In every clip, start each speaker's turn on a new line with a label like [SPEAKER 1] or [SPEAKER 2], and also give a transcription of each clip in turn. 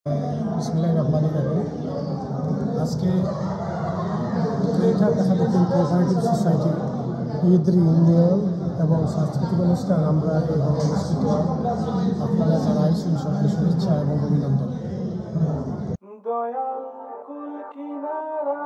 [SPEAKER 1] বিসমিল্লাহির রহমানির রহিম। আজকে ক্রিয়েটার দেখাদুকিন কোঅপারেটিভ সোসাইটি ইদ্রি ইউনিয়ন এবং সাংস্কৃতিক অনুষ্ঠান আমরা এইভাবে অনুষ্ঠিত আপনারা যারা আইসুন সকলে শুভেচ্ছা এবং অভিনন্দন।
[SPEAKER 2] দয়াল কুল কিনারা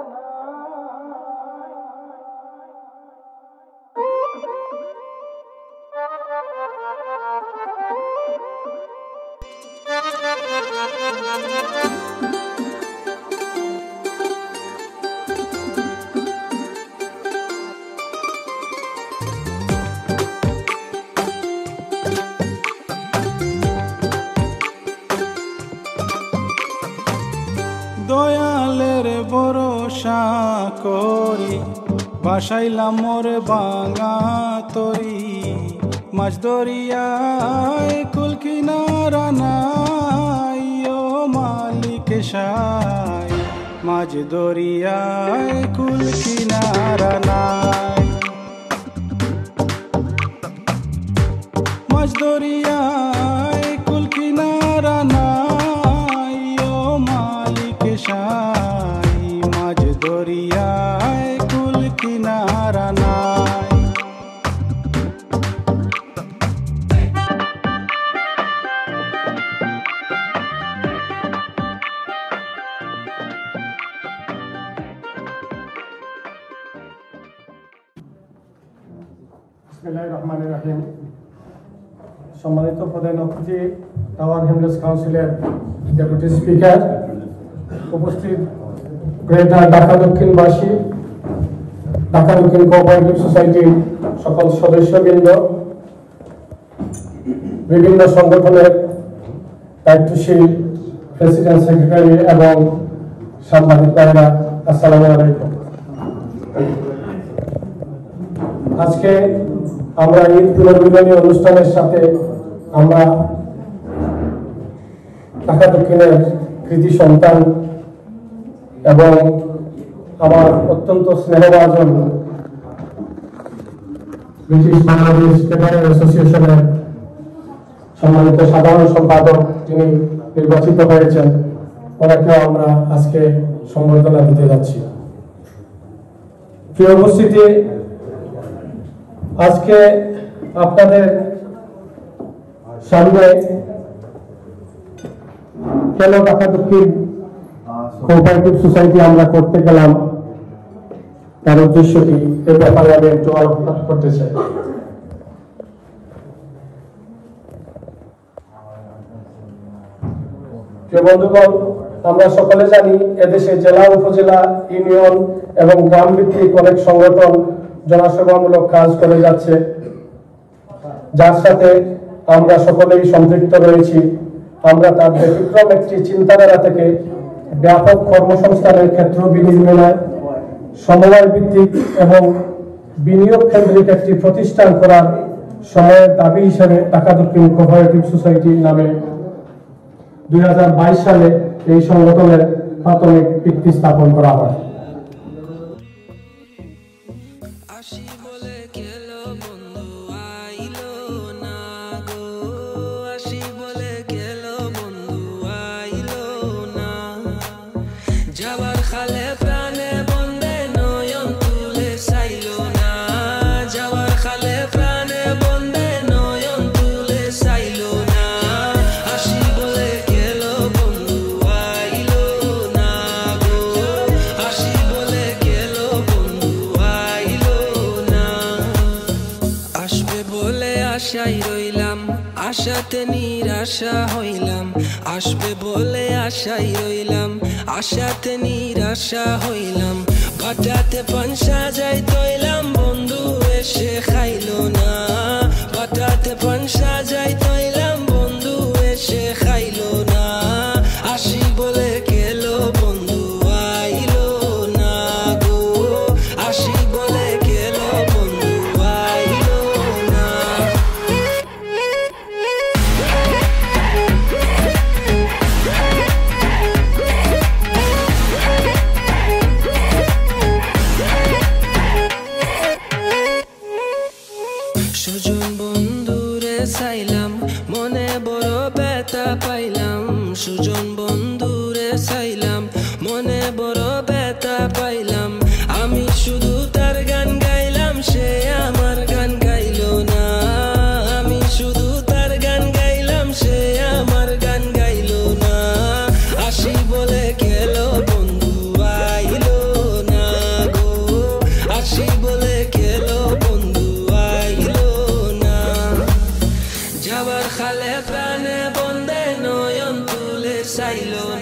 [SPEAKER 2] দয়ালের ভরসা করি ভাসাইলাম মোর ভাঙা তরি মাছ দরিয়ায় কুল কিনারা নাই ও মালিক সাই মাছ দরিয়ায় কুল কিনারা নাই মাছ দরিয়ায় কুল কিনারা নাই ও মালিক সাই মাছ দরিয়ায় কুল কিনারা নাই
[SPEAKER 1] বিসমিল্লাহির রহমানির রহিম। সম্মানিত প্রধান অতিথি, টাওয়ার হিমলেস কাউন্সিলের ডেপুটি স্পিকার, উপস্থিত গ্রেটার ঢাকা দক্ষিণবাসী, ঢাকা দক্ষিণ কোঅপারেটিভ সোসাইটির সকল সদস্যবৃন্দ, বিভিন্ন সংগঠনের দায়িত্বশীল প্রেসিডেন্ট, সেক্রেটারি এবং সাংবাদিক ভাইরা, আসসালামু আলাইকুম। আজকে আমরা ঈদ পুনর্মিলনী অনুষ্ঠানের সাথে আমরা ঢাকা দক্ষিণের কৃতি সন্তান এবং আমার অত্যন্ত স্নেহভাজন ব্রিটিশ বাংলাদেশ ক্যাটারিং অ্যাসোসিয়েশনের সম্মানিত সাধারণ সম্পাদক যিনি নির্বাচিত হয়েছেন, ওনাকেও আমরা আজকে সম্বর্ধনা দিতে যাচ্ছি। প্রিয় উপস্থিতি, আজকে আপনাদের সামনে কেন ঢাকা দক্ষিণ কোঅপারেটিভ সোসাইটি আমরা করতে গেলাম তার উদ্দেশ্যটি এ ব্যাপারে আমি একটু আলোচনা করতে চাই। প্রিয় বন্ধুগণ, আমরা সকলে জানি এদেশে জেলা, উপজেলা, ইউনিয়ন এবং গ্রাম ভিত্তিক অনেক সংগঠন জনসেবামূলক কাজ করে যাচ্ছে, যার সাথে আমরা সকলেই সম্পৃক্ত রয়েছি। আমরা তার ব্যতিক্রম একটি চিন্তাধারা থেকে ব্যাপক কর্মসংস্থানের ক্ষেত্র বিনির্মাণে সমবায় ভিত্তিক এবং বিনিয়োগ কেন্দ্রিক একটি প্রতিষ্ঠান করার সময়ের দাবি হিসেবে ঢাকা দক্ষিণ কোঅপারেটিভ সোসাইটি নামে 2022 সালে এই সংগঠনের প্রাথমিক ভিত্তি স্থাপন করা হয়।
[SPEAKER 3] আশায় রইলাম, আশাতে নিরাশা হইলাম। আসবে বলে আশায় রইলাম, আশাতে নিরাশা হইলাম। বাটাতে পান সাজাই তৈলাম, বন্ধু এসে খাইলো না। বাটাতে পান সাজাই তৈলাম, বন্ধু এসে খাইলো না। আসি বলে গেলো, বন্ধু আইলো না গো। আসি বলে গেলো, বন্ধু আইলো না। সুজন বন্ধুরে চাইলাম, মনে বড় ব্যথা পাইলাম। সুজন বন্ধু চাইলো